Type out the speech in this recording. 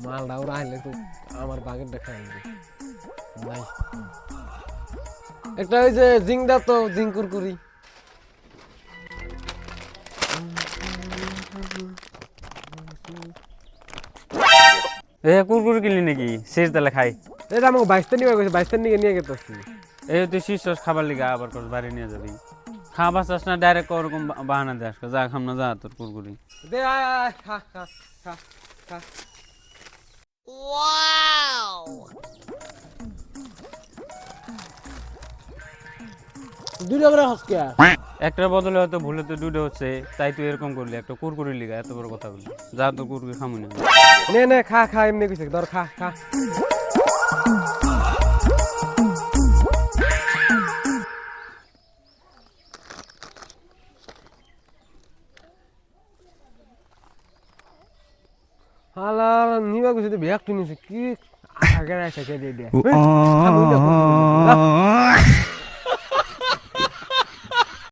মালটা ওরা আইলে তো আমার বাগের দেখা নাই একটা ওই যে জিং দাও তো জিং কুরকুরি এ কুরকুরি কিনলি নাকি শেষ তালে খাই এটা আমাকে 22 নিয়ে গেছে 22 নিয়ে গেতেছি এই তুই শীর্ষ খাবার লিগা আবার কর বাড়ি নিয়ে যাবি খাবার চাস না ডাইরেক্ট ওরকম বাহানা দিয়ে আসবে যা খাম না যা তোর কুরকুরি দে আয় আয় খা খা খা খা দুইটা করে হসকে একটার বদলে হয়তো ভুলে তো দুটো হচ্ছে তাই তুই এরকম করলি একটা কুরকুরি লিগা এত বড় কথা বললি যা তোর কুরকুরি খামু না নে নে খা খা এমনি কইছে ধর খা খা হালা নিবা কইছে তো ব্যাগ কিনেছে কি আগে রাখা কে দিয়ে দে